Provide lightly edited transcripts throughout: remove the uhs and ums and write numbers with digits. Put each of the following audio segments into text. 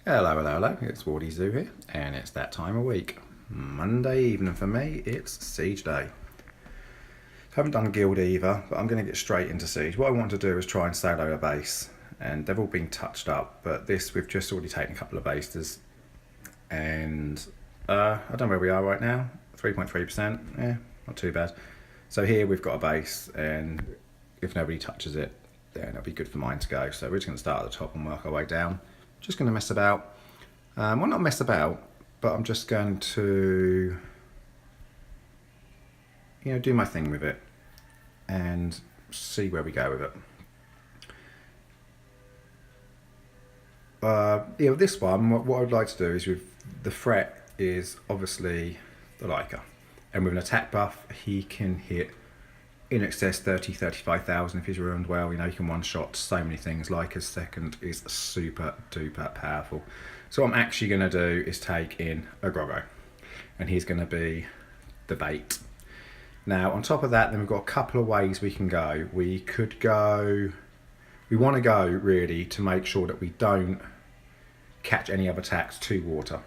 Hello, it's Wardy Zoo here, and it's that time of week. Monday evening for me, it's Siege Day. Haven't done Guild either, but I'm going to get straight into Siege. What I want to do is try and solo a base, and they've all been touched up, but this, we've just already taken a couple of bases, and I don't know where we are right now, 3.3%, yeah, not too bad. So here we've got a base, and if nobody touches it, then it'll be good for mine to go. So we're just going to start at the top and work our way down. Just going to mess about. Well, not mess about, but I'm just going to, do my thing with it and see where we go with it. With this one, what I'd like to do is, with the threat is obviously the Leica, and with an attack buff, he can hit in excess 35,000 if he's ruined well. You can one shot so many things. Leica's second is super duper powerful. So what I'm actually going to do is take in a Groggo, and he's going to be the bait. Now on top of that, then we've got a couple of ways we can go. We want to go really to make sure that we don't catch any other attacks to water,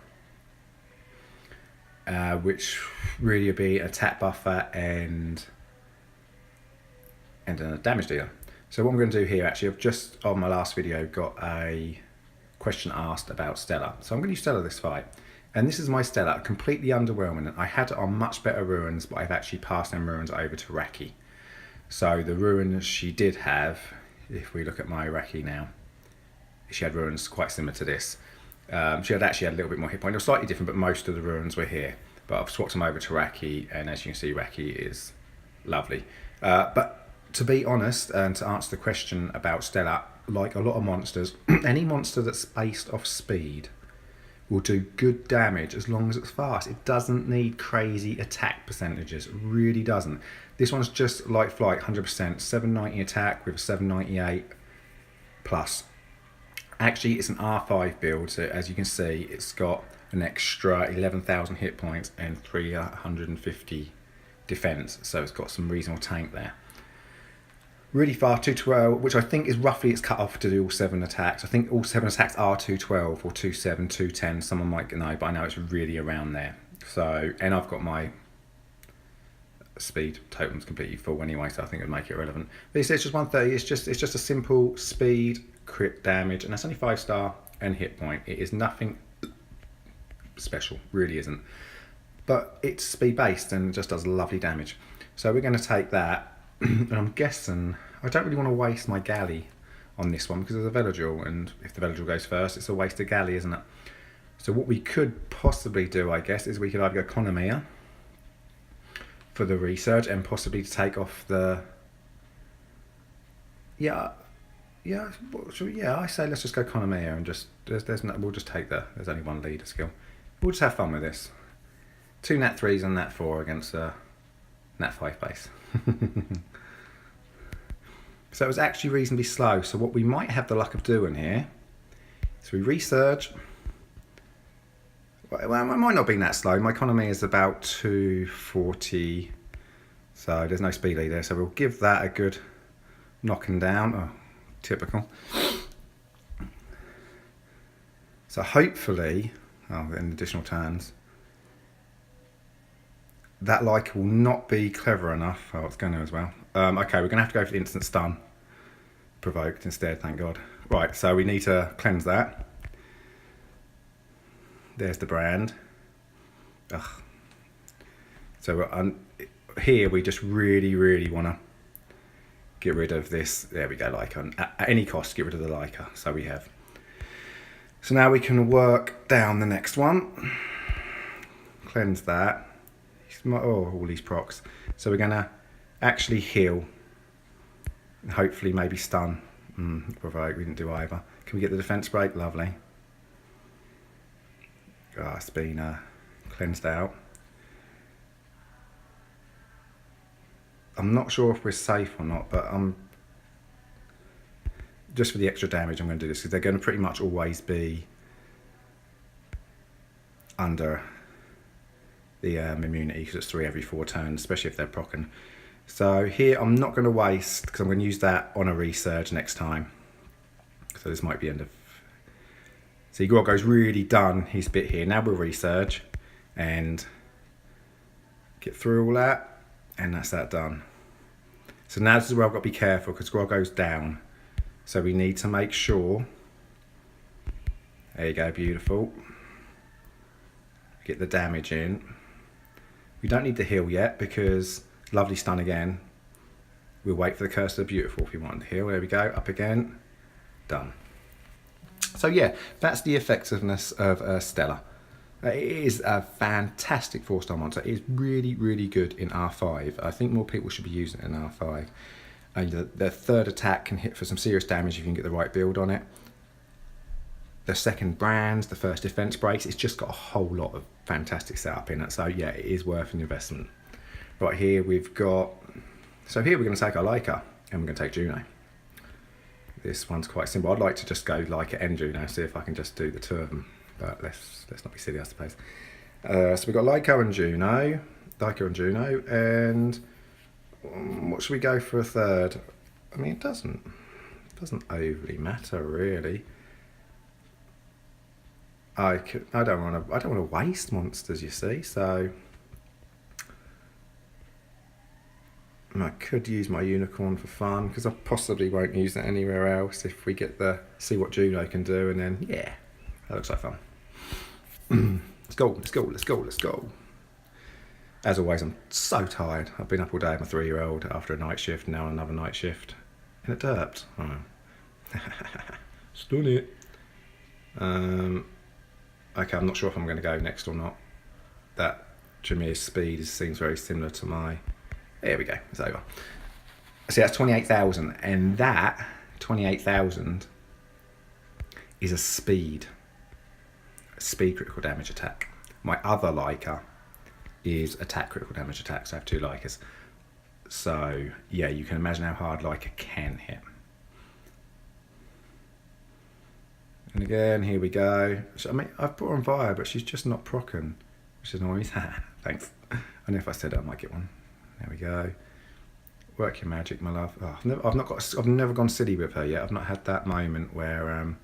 which really would be attack buffer and a damage dealer. So what I'm going to do here, actually, I've just on my last video got a question asked about Stella. So I'm going to use Stella this fight. And this is my Stella, completely underwhelming. I had it on much better ruins, but I've actually passed them ruins over to Raki. So the ruins she did have, if we look at my Raki now, she had ruins quite similar to this. She had actually had a little bit more hit point. They were slightly different, but most of the ruins were here. But I've swapped them over to Raki, and as you can see, Raki is lovely. But to be honest, and to answer the question about Stella, like a lot of monsters, any monster that's based off speed will do good damage as long as it's fast. It doesn't need crazy attack percentages, it really doesn't. This one's just like Flight, 100%, 790 attack with a 798 plus. Actually, it's an R5 build, so as you can see, it's got an extra 11,000 hit points and 350 defense, so it's got some reasonable tank there. Really fast, 212, which I think is roughly its cut off to do all 7 attacks. I think all 7 attacks are 212 or 27, 210. Someone might know, but I know it's really around there. So, and I've got my speed totems completely full anyway, so I think it'd make it relevant. But it's just 130. It's just a simple speed, crit damage, and that's only 5-star and hit point. It is nothing special, really isn't. But it's speed based and just does lovely damage. So we're going to take that. And I'm guessing I don't really want to waste my galley on this one because there's a Veligil, and if the Veligil goes first, it's a waste of galley, isn't it? So what we could possibly do, I guess, is we could either go Economia for the research and possibly to take off the I say let's just go Economia and just we'll just take there's only one leader skill. We'll just have fun with this. 2 Nat 3s and Nat 4 against a Nat 5 base. So it was actually reasonably slow. So what we might have the luck of doing here is we research. Well, it might not be that slow. My economy is about 240, so there's no speed lead there. So we'll give that a good knocking down. Oh, typical. So hopefully, in additional turns, that Leica will not be clever enough. Oh, it's going to as well. Okay, we're going to have to go for the instant stun. Provoked instead, thank God. Right, so we need to cleanse that. There's the brand. Ugh. So here we just really want to get rid of this. There we go, Leica. At any cost, get rid of the Leica. So we have. So now we can work down the next one. Cleanse that. All these procs. So we're going to actually heal. And hopefully maybe stun. Provoke, we didn't do either. Can we get the defense break? Lovely. It's been cleansed out. I'm not sure if we're safe or not, but just for the extra damage I'm going to do this, because they're going to pretty much always be under the immunity, because it's 3 every 4 turns, especially if they're proccing. So here I'm not going to waste, because I'm going to use that on a resurge next time. So this might be end of See, Groggo's really done his bit here. Now we'll resurge and get through all that, and that's that done. So now this is where I've got to be careful because Groggo's down. So we need to make sure, there you go, beautiful. Get the damage in. We don't need the heal yet because lovely stun again. We'll wait for the Curse of the Beautiful if we want the heal. There we go, up again, done. So yeah, that's the effectiveness of Stella. It is a fantastic 4-star monster. It is really, really good in R5. I think more people should be using it in R5. And the third attack can hit for some serious damage if you can get the right build on it. The second brands, the first defense breaks, it's just got a whole lot of fantastic setup in it. So yeah, it is worth an investment. Right here we've got, so here we're going to take our Leica and we're going to take Juno. This one's quite simple. I'd like to just go Leica and Juno, see if I can just do the two of them. But let's not be silly, I suppose. So we've got Leica and Juno, and what should we go for a third? I mean, it doesn't overly matter really. I don't want to waste monsters, you see. So I could use my unicorn for fun because I possibly won't use it anywhere else if we get see what Juno can do, and then yeah, that looks like fun. Let's go. As always, I'm so tired. I've been up all day with my 3-year-old after a night shift, now another night shift, and it derped. Stun it. Okay, I'm not sure if I'm going to go next or not. That Jameer's speed seems very similar to my... There we go, it's over. See, that's 28,000, and that 28,000 is a speed critical damage attack. My other Leica is attack critical damage attack, so I have 2 Leicas. So yeah, you can imagine how hard Leica can hit. And again, here we go. So, I mean, I've put her on fire, but she's just not proccing, which is annoying. Thanks. I know if I said it, I might get one. There we go. Work your magic, my love. Oh, I've never gone silly with her yet. I've not had that moment where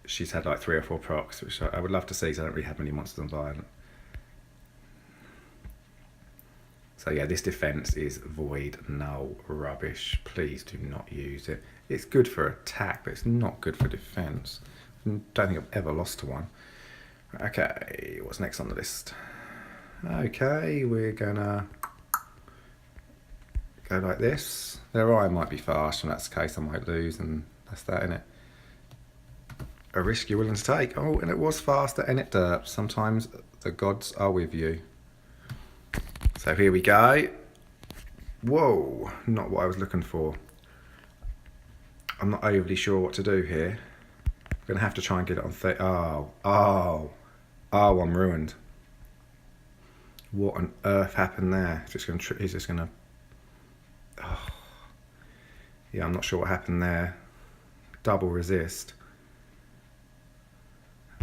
she's had like 3 or 4 procs, which I would love to see because I don't really have many monsters on Violent. So yeah, this defense is void, null, rubbish. Please do not use it. It's good for attack, but it's not good for defense. I don't think I've ever lost to one. Okay, what's next on the list? Okay, we're gonna go like this. Their eye might be fast, and that's the case I might lose, and that's that, innit? A risk you're willing to take. Oh, and it was faster, and it derped. Sometimes the gods are with you. So here we go. Whoa, not what I was looking for. I'm not overly sure what to do here. I'm going to have to try and get it on Oh, I'm ruined. What on earth happened there? He's just going to... Oh. Yeah, I'm not sure what happened there. Double resist.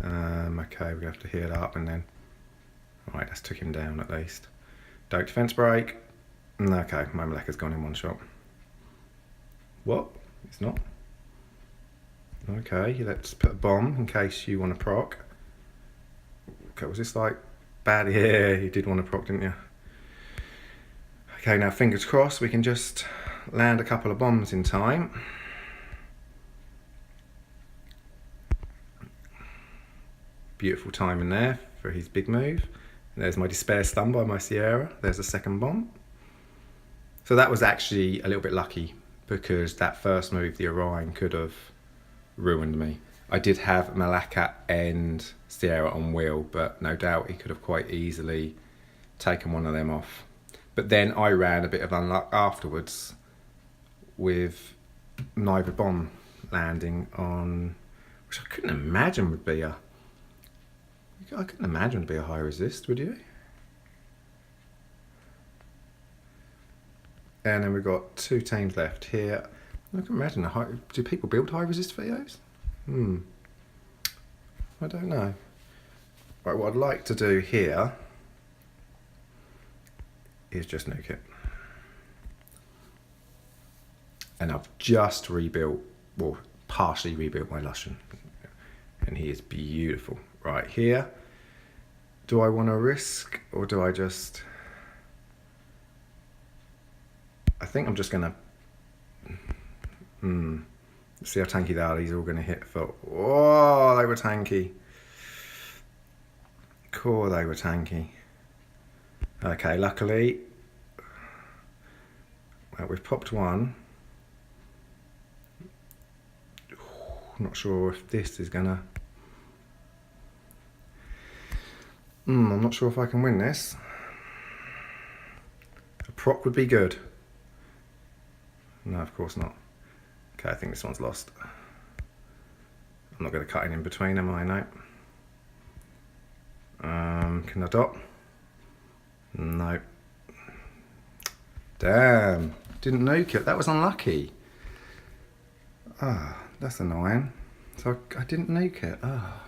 Okay, we have to heal up and then... Right, that's took him down at least. Don't defense break. Okay, my Maleka's gone in one shot. What? It's not. Okay, let's put a bomb in case you want to proc. Okay, was this like bad? Yeah, you did want to proc, didn't you? Okay, now fingers crossed we can just land a couple of bombs in time. Beautiful timing there for his big move. And there's my Despair Stun by my Sierra. There's a second bomb. So that was actually a little bit lucky because that first move, the Orion, could have ruined me. I did have Maleka and Sierra on wheel, but no doubt he could have quite easily taken one of them off. But then I ran a bit of unluck afterwards with neither bomb landing on, which I couldn't imagine would be a... I couldn't imagine it'd be a high resist, would you? And then we've got 2 teams left here. I can imagine do people build high resist videos? I don't know. Right, what I'd like to do here is just nuke it. And I've just rebuilt, well, partially rebuilt my Lushen. And he is beautiful. Right, here. Do I want to risk, or do I just... I think I'm just going to... See how tanky they are. These are all going to hit for... Oh, they were tanky. Cool, they were tanky. Okay, luckily... Well, we've popped one. Not sure if this is going to... I'm not sure if I can win this. A proc would be good. No, of course not. Okay, I think this one's lost. I'm not going to cut in between, am I? No. Can I dot? No. Damn. Didn't nuke it. That was unlucky. Ah, that's annoying. So I didn't nuke it. Ah.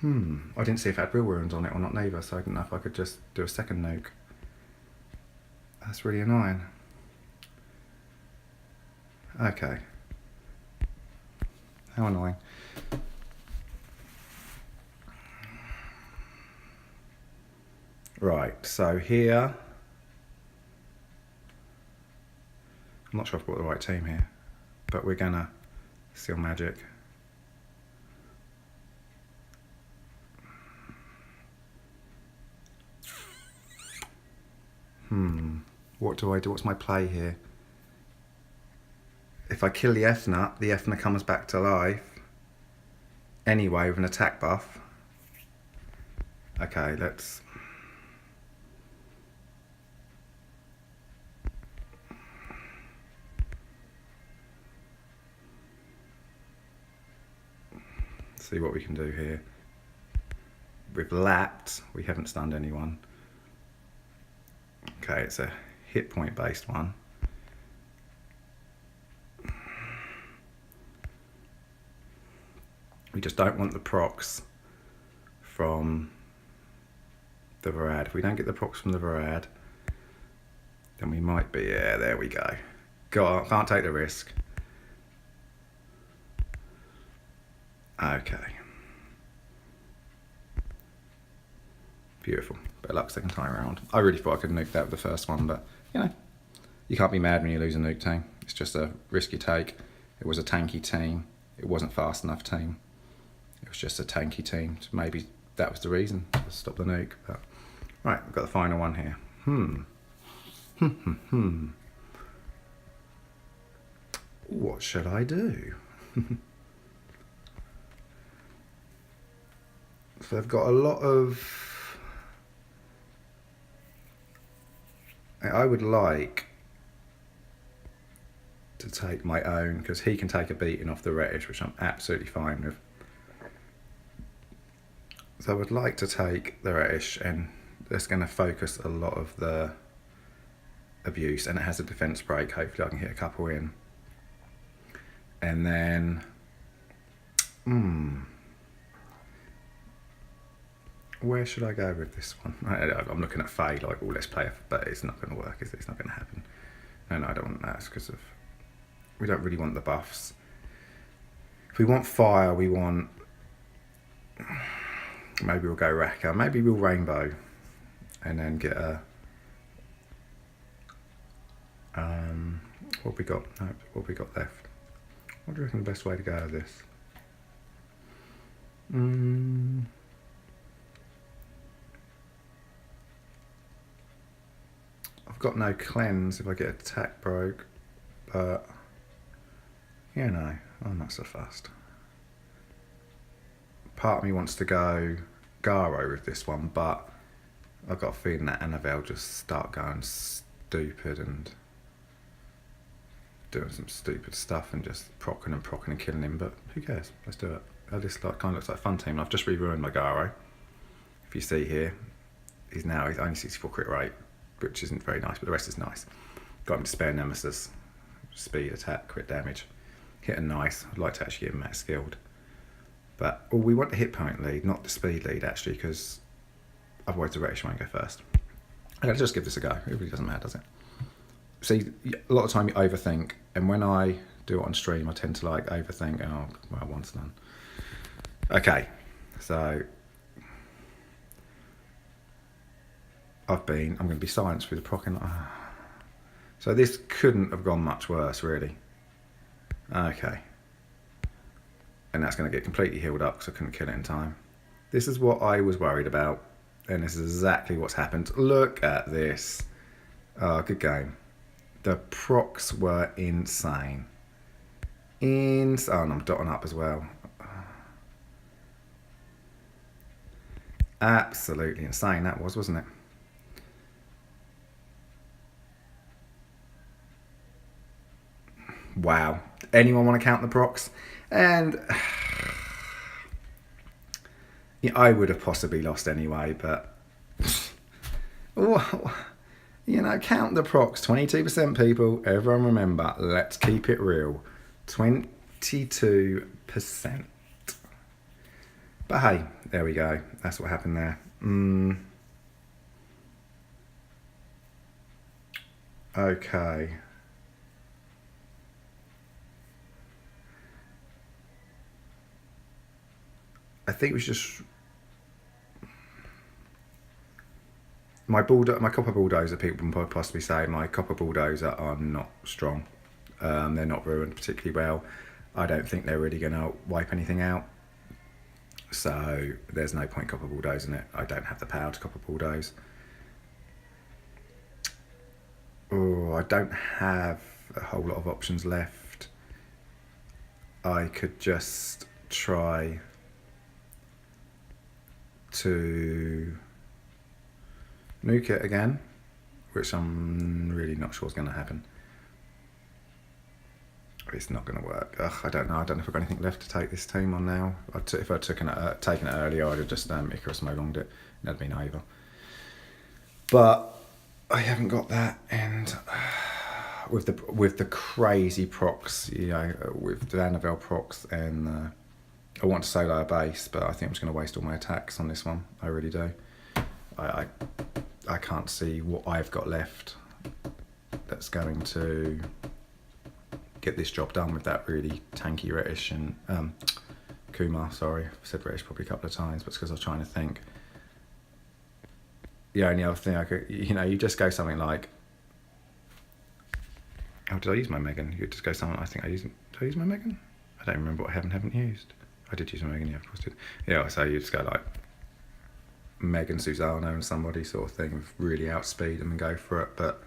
I didn't see if it had real wounds on it or not neither, so I didn't know if I could just do a second nuke. That's really annoying. Okay. How annoying. Right, so here... I'm not sure I've got the right team here, but we're gonna Seal Magic. What do I do? What's my play here? If I kill the Efna comes back to life anyway with an attack buff. Okay, let's... see what we can do here. We've lapped, we haven't stunned anyone. Okay, it's a hit point based one. We just don't want the procs from the Varad. If we don't get the procs from the Varad, then we might be, yeah, there we go. Can't take the risk. Okay. Beautiful. Better luck second time around. I really thought I could nuke that with the first one, but, you know, you can't be mad when you lose a nuke team. It's just a risk you take. It was a tanky team. It wasn't fast enough team. It was just a tanky team. So maybe that was the reason to stop the nuke. But right, we've got the final one here. What should I do? So they've got a lot of... I would like to take my own, because he can take a beating off the Retish, which I'm absolutely fine with. So I would like to take the Retish, and that's going to focus a lot of the abuse, and it has a defense break. Hopefully I can hit a couple in. And then... where should I go with this one? I'm looking at Faye like, oh, let's play it, but it's not going to work, is it? It's not going to happen. No, I don't want that. It's because of... we don't really want the buffs. If we want fire, we want... maybe we'll go Raka. Maybe we'll Rainbow. And then get a... what have we got? No, what have we got left? What do you reckon the best way to go with this? I've got no cleanse if I get attack broke, but you know, I'm not so fast. Part of me wants to go Garo with this one, but I've got a feeling that Annabelle just start going stupid and doing some stupid stuff and just procking and killing him, but who cares? Let's do it. This kind of looks like a fun team. I've just re-ruined my Garo. If you see here, he's only 64 crit rate, which isn't very nice, but the rest is nice. Got him to spare Nemesis, speed, attack, crit damage. Hitting nice. I'd like to actually get him max skilled. But we want the hit point lead, not the speed lead actually, because otherwise the Retish won't go first. Okay, let's just give this a go. It really doesn't matter, does it? See, a lot of time you overthink, and when I do it on stream, I tend to like overthink. Oh, well, one's done. Okay, so I'm going to be silenced with the proc. So this couldn't have gone much worse, really. Okay. And that's going to get completely healed up because I couldn't kill it in time. This is what I was worried about. And this is exactly what's happened. Look at this. Oh, good game. The procs were insane. Oh, and I'm dotting up as well. Absolutely insane that was, wasn't it? Wow. Anyone want to count the procs? And yeah, I would have possibly lost anyway, but you know, count the procs. 22% people. Everyone remember, let's keep it real. 22%. But hey, there we go. That's what happened there. Okay. I think we should just... My copper bulldozer, people can possibly say my copper bulldozer are not strong. They're not ruined particularly well. I don't think they're really going to wipe anything out. So there's no point copper bulldozing it. I don't have the power to copper bulldoze. Oh, I don't have a whole lot of options left. I could just try to nuke it again, which I'm really not sure is going to happen. It's not going to work. Ugh, I don't know. I don't know if I've got anything left to take this team on now. If I'd taken it earlier, I'd have just Icarus Molonged it. That'd been over. But I haven't got that, and with the crazy procs, you know, with the Annabelle procs, and I want to solo a base, but I think I'm just going to waste all my attacks on this one. I really do. I can't see what I've got left that's going to get this job done with that really tanky Retish and Kumar. Sorry, I've said Retish probably a couple of times, but it's because I was trying to think. The only other thing I could, you know, you just go something like, oh, did I use my Megan? You just go something, did I use my Megan? I don't remember what I haven't used. I did use my Megan, yeah, of course I did. Yeah, so you just go like Megan, Susano and somebody sort of thing, really outspeed them and go for it, but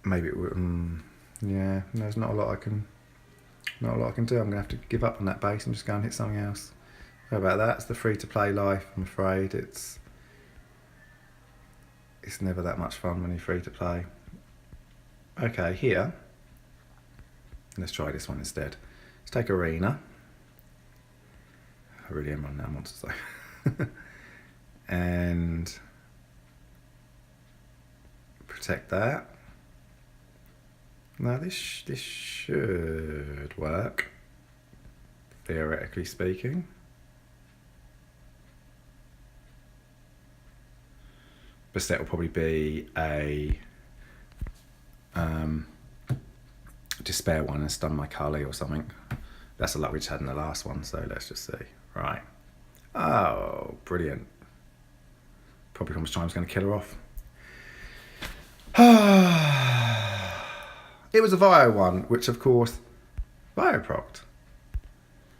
maybe it would, yeah, there's not a lot I can do. I'm going to have to give up on that base and just go and hit something else. How about that? It's the free-to-play life, I'm afraid. It's never that much fun when you're free-to-play. Okay, here, let's try this one instead. Let's take Arena. I really am running out of monsters though. And protect that. Now this should work, theoretically speaking. Bastet will probably be a despair one and stun my Kali or something. That's the luck we just had in the last one, so let's just see. Right. Oh, brilliant. Probably how much time is going to kill her off. It was a Vio one, which of course Vio procced.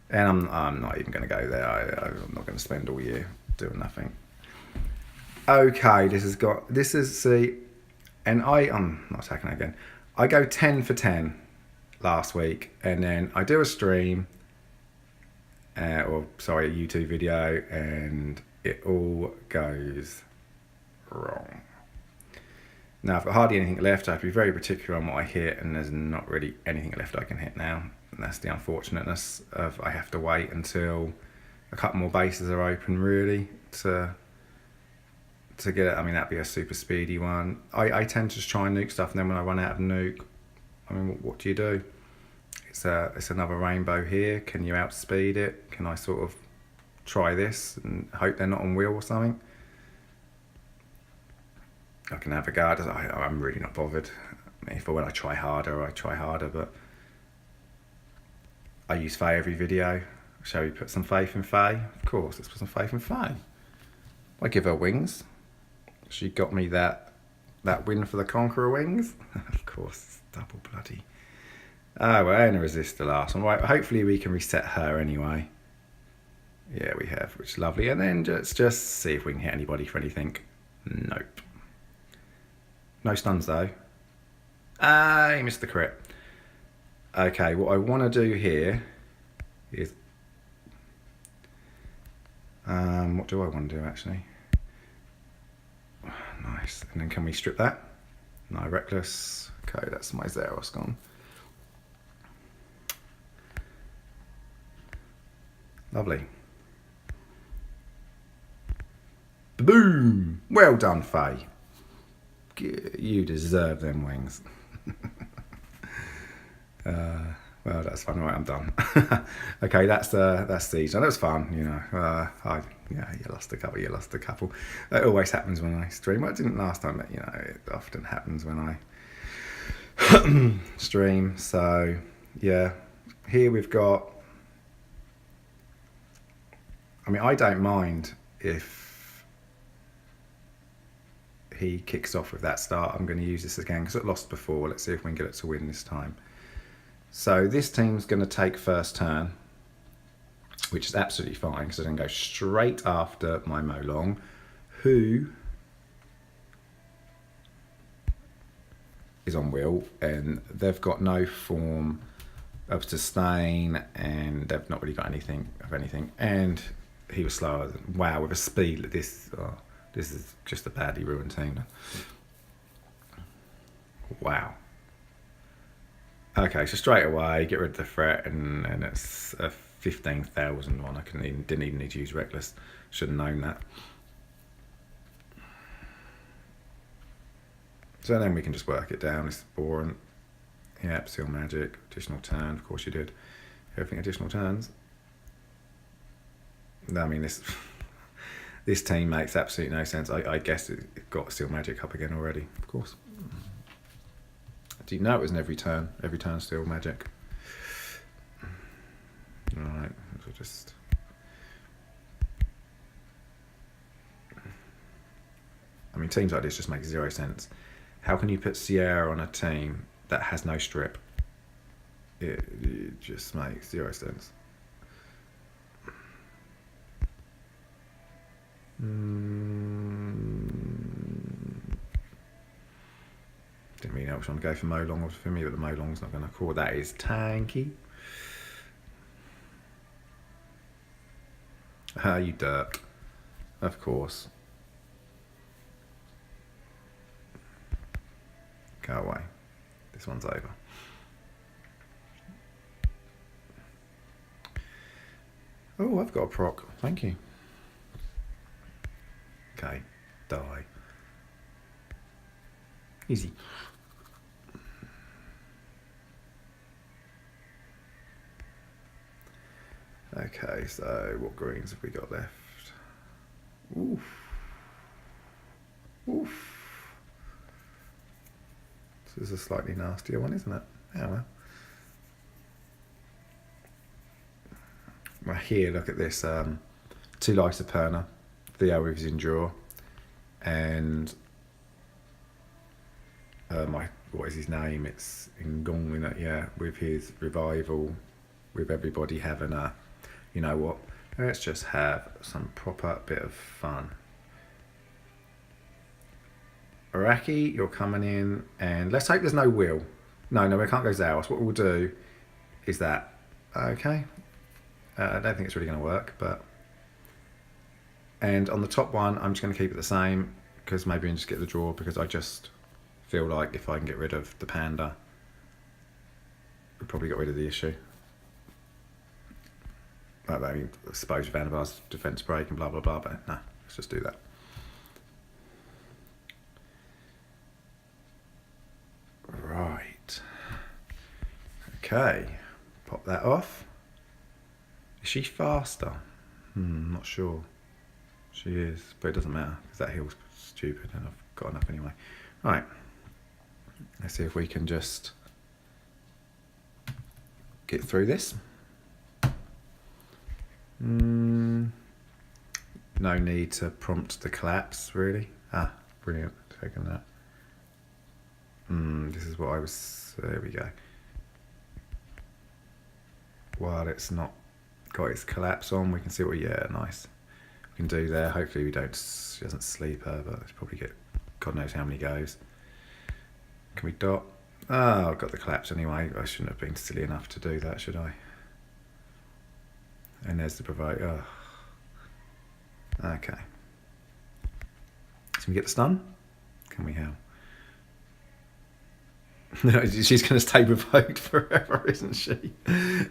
And I'm not even going to go there. I'm not going to spend all year doing nothing. Okay, see, and I'm not attacking it again. I go 10 for 10 last week, and then I do a stream, a YouTube video, and it all goes wrong. Now I've got hardly anything left. I have to be very particular on what I hit, and there's not really anything left I can hit now. And that's the unfortunateness of I have to wait until a couple more bases are open really to get it. I mean, that'd be a super speedy one. I tend to just try and nuke stuff, and then when I run out of nuke, I mean, what do you do? It's another rainbow here. Can you outspeed it? Can I sort of try this and hope they're not on wheel or something? I can have a guard. I'm really not bothered. If when I try harder, but I use Faye every video. Shall we put some faith in Faye? Of course, let's put some faith in Faye. I give her wings. She got me that win for the Conqueror wings. Of course, double bloody. Oh, we're going to resist the last one. Right, hopefully we can reset her anyway. Yeah, we have, which is lovely. And then just see if we can hit anybody for anything. Nope. No stuns though. Ah, he missed the crit. Okay, what I want to do here is... what do I want to do actually? Nice. And then can we strip that? No, reckless. Okay, that's my Zeros gone. Lovely. Boom! Well done, Faye. You deserve them wings. Well, that's fun. Right, I'm done. Okay, that's Siege. Now, that was fun, you know. Yeah, you lost a couple. It always happens when I stream. Well, it didn't last time, but, you know, it often happens when I stream. So, yeah. Here we've got... I mean, I don't mind if he kicks off with that start. I'm going to use this again because it lost before. Let's see if we can get it to win this time. So this team's going to take first turn, which is absolutely fine because I then go straight after my Molong, who is on wheel, and they've got no form of sustain, and they've not really got anything of anything. And he was slower than, wow, with a speed like this. Oh, this is just a badly ruined team. Wow. Okay, so straight away, get rid of the threat, and it's a 15,000 one. I didn't even need to use reckless. Should have known that. So then we can just work it down. It's boring. Yep, seal magic, additional turn. Of course you did. Everything additional turns. I mean, this team makes absolutely no sense. I guess it got seal magic up again already. Of course. Do you know it was in every turn steel magic? Alright, so just... I mean, teams like this just make zero sense. How can you put Sierra on a team that has no strip? It just makes zero sense. Didn't really know which one to go for Molong or for me, but the Molong's not going to call. That is tanky. Ah, you derp. Of course. Go away. This one's over. Oh, I've got a proc. Thank you. Okay. Die. Easy. Okay, so what greens have we got left? Oof. Oof. This is a slightly nastier one, isn't it? Yeah, well. Well, here, look at this. 2 Lysaperna, Theo with his Endure, and what is his name? It's Ngong, yeah, with his Revival, with everybody having a, you know what, let's just have some proper bit of fun. Araki, you're coming in, and let's hope there's no Will. No, we can't go Zaos. What we'll do is that, okay, I don't think it's really going to work, but, and on the top one, I'm just going to keep it the same, because maybe I can just get the draw, because I just feel like if I can get rid of the Panda, we've probably got rid of the issue. I mean, I suppose Vanderbar's defense break and blah, blah, blah, but no, let's just do that. Right. Okay. Pop that off. Is she faster? Not sure. She is, but it doesn't matter because that heal's stupid and I've got enough anyway. Right. Let's see if we can just get through this. No need to prompt the collapse, really. Ah, brilliant. Taking that. This is what I was... There we go. While it's not got its collapse on, we can see what... Yeah, nice. We can do there. Hopefully we don't... She doesn't sleep her, but it's probably get... God knows how many goes. Can we dot? Oh, I've got the collapse anyway. I shouldn't have been silly enough to do that, should I? And there's the provoke. Oh. Okay. Can we get the stun? Can we help? No, she's going to stay provoked forever, isn't she?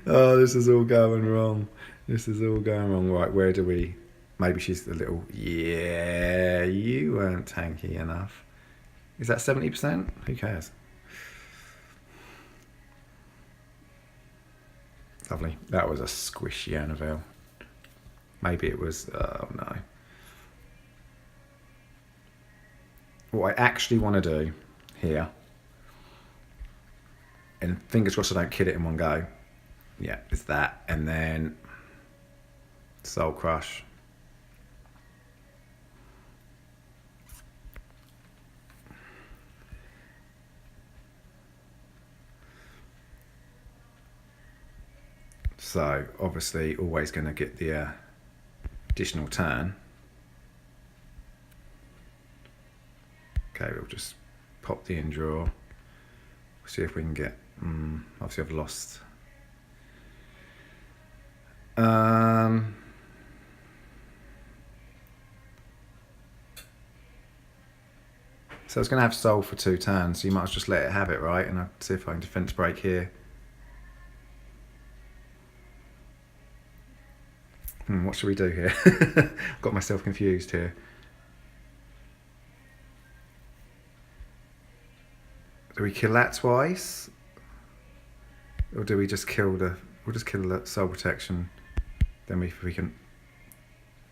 Oh, this is all going wrong. This is all going wrong. Right, where do we... Maybe she's a little... Yeah, you weren't tanky enough. Is that 70%? Who cares? Lovely. That was a squishy Annabelle. Maybe it was... Oh, no. What I actually want to do here... And fingers crossed I don't kill it in one go. Yeah, it's that. And then... Soul Crush. So, obviously, always going to get the additional turn. Okay, we'll just pop the end draw. See if we can get... obviously, I've lost. So it's going to have soul for 2 turns, so you might as well just let it have it, right? And I'll see if I can defense break here. What should we do here? Got myself confused here. Do we kill that twice? Or do we just kill the... We'll just kill the soul protection. Then we can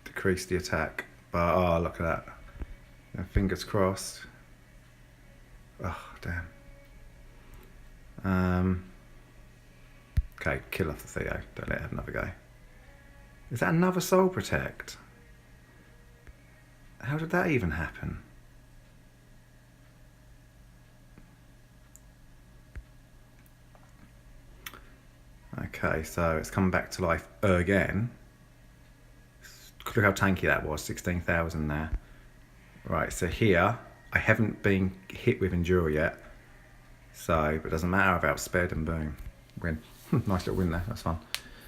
decrease the attack. But, oh, look at that. And fingers crossed. Oh, damn. Okay, kill off the Theo. Don't let it have another go. Is that another soul protect? How did that even happen? Okay, so it's come back to life again. Look how tanky that was, 16,000 there. Right, so here, I haven't been hit with Endure yet. So, but it doesn't matter, I've outsped and boom, win. Nice little win there, that's fun.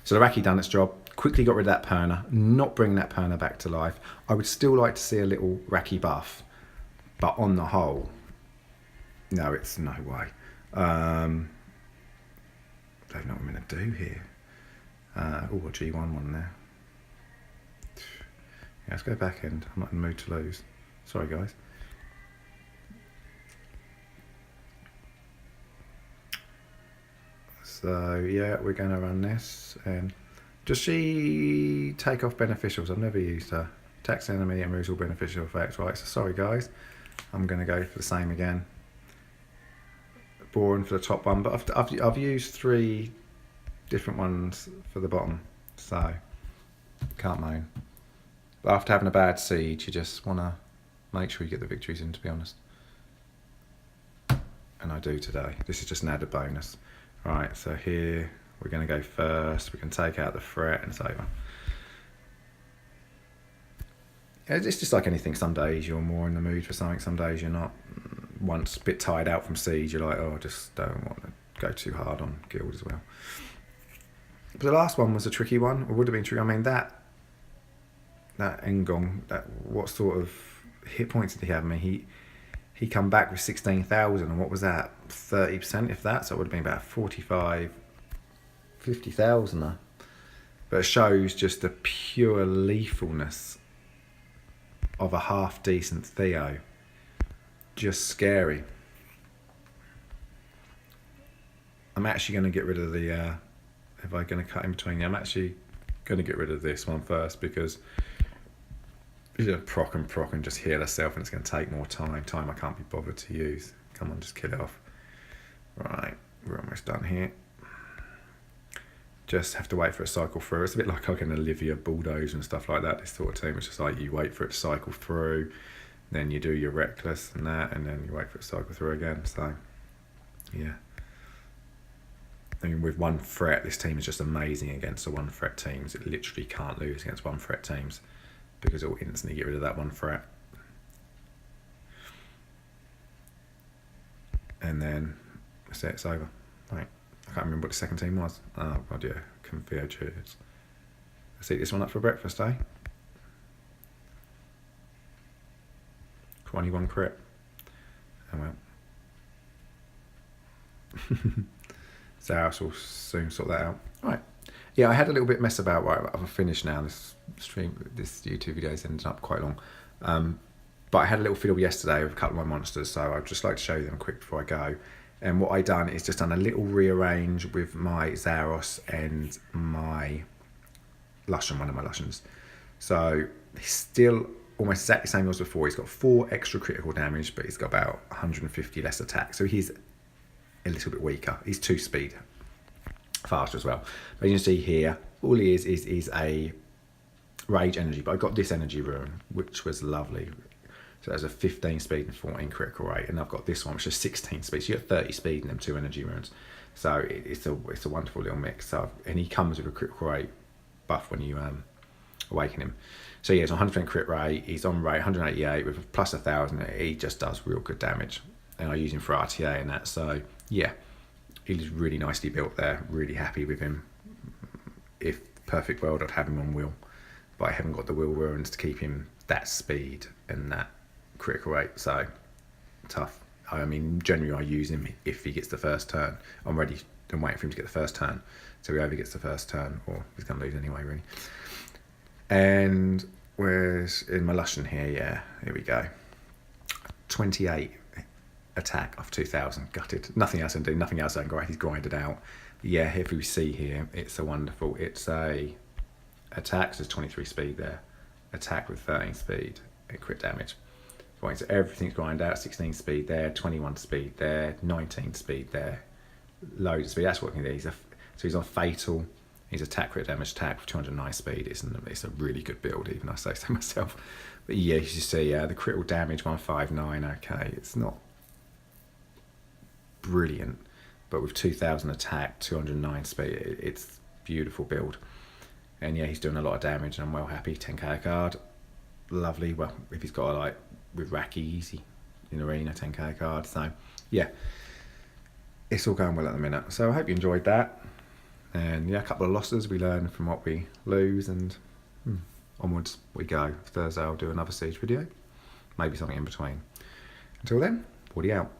So the Raki done its job, quickly got rid of that Perna, not bringing that Perna back to life. I would still like to see a little Raki buff, but on the whole, no, it's no way. I don't know what I'm going to do here. Oh, a G1 one there. Yeah, let's go back end. I'm not in the mood to lose. Sorry, guys. So, yeah, we're going to run this. And does she take off beneficials? I've never used her. Attacks enemy and removes all beneficial effects. Right, so sorry, guys. I'm going to go for the same again. Boring for the top one, but I've used 3 different ones for the bottom, so can't moan. But after having a bad siege, you just want to make sure you get the victories in, to be honest. And I do today. This is just an added bonus. Right, so here we're going to go first. We can take out the threat and it's over. It's just like anything. Some days you're more in the mood for something, some days you're not. Once a bit tired out from siege, you're like, oh, I just don't want to go too hard on guild as well. But the last one was a tricky one, or would have been tricky. I mean, that Engong, what sort of hit points did he have? I mean, he come back with 16,000, and what was that? 30%, if that. So it would have been about 45, 50,000. But it shows just the pure lethalness of a half decent Theo. Just scary. I'm actually going to get rid of the if I'm going to cut in between, I'm actually going to get rid of this one first, because you know, proc and just heal herself, and it's going to take more time I can't be bothered to use. Come on, just kill it off. Right, we're almost done here. Just have to wait for it to cycle through. It's a bit like an Olivia Bulldoze and stuff like that, this sort of team. It's just like you wait for it to cycle through, then you do your Reckless and that, and then you wait for it to cycle through again. So, yeah. I mean, with 1 threat, this team is just amazing against the 1 threat teams. It literally can't lose against 1 threat teams because it will instantly get rid of that 1 threat. And then, that's it, it's over. Right. I can't remember what the second team was. Oh, God, yeah. Confio Cheers. Let's eat this one up for breakfast, eh? 21 crit. Oh, well. Zaros will soon sort that out. Right. Yeah, I had a little bit mess about. Right, I've finished now. This YouTube video has ended up quite long. But I had a little fiddle yesterday with a couple of my monsters, so I'd just like to show you them quick before I go. And what I done is just done a little rearrange with my Zaros and my Lushan, one of my Lushans. So he's still almost exactly the same as before. He's got 4 extra critical damage, but he's got about 150 less attack. So he's a little bit weaker. He's 2 speed, faster as well. But you can see here, all he is a rage energy. But I got this energy rune, which was lovely. So there's a 15 speed and 14 critical rate, and I've got this one which is 16 speed. So you get 30 speed in them 2 energy runes. So it's a wonderful little mix. So and he comes with a critical rate buff when you awaken him. So yeah, it's 100% crit rate. He's on rate 188 with a plus 1,000. He just does real good damage, and I use him for RTA and that. So yeah, he's really nicely built there. Really happy with him. If perfect world, I'd have him on will, but I haven't got the will runes to keep him that speed and that critical rate, so tough. I mean, generally I use him if he gets the first turn. I'm ready and waiting for him to get the first turn. So he either gets the first turn or he's going to lose anyway, really. And where's in my Lushan here? Yeah, here we go. 28 attack off 2,000. Gutted. Nothing else I can do. Nothing else I can grind. He's grinded out. But yeah, if we see here, it's a wonderful. It's a attack. So there's 23 speed there. Attack with 13 speed and crit damage. Right, so everything's grinded out. 16 speed there, 21 speed there, 19 speed there, loads of speed. That's what he can do. So he's on fatal. He's attack crit damage attack with 209 speed. It's a really good build, even I say so myself. But yeah, you see the critical damage 159. Okay, it's not brilliant, but with 2,000 attack, 209 speed, it's beautiful build. And yeah, he's doing a lot of damage, and I'm well happy. 10k a card, lovely. Well, if he's got a with Raki easy in arena 10k card. So yeah, it's all going well at the minute. So I hope you enjoyed that. And yeah, a couple of losses. We learn from what we lose, and onwards we go. Thursday I'll do another Siege video, maybe something in between. Until then, Woody out.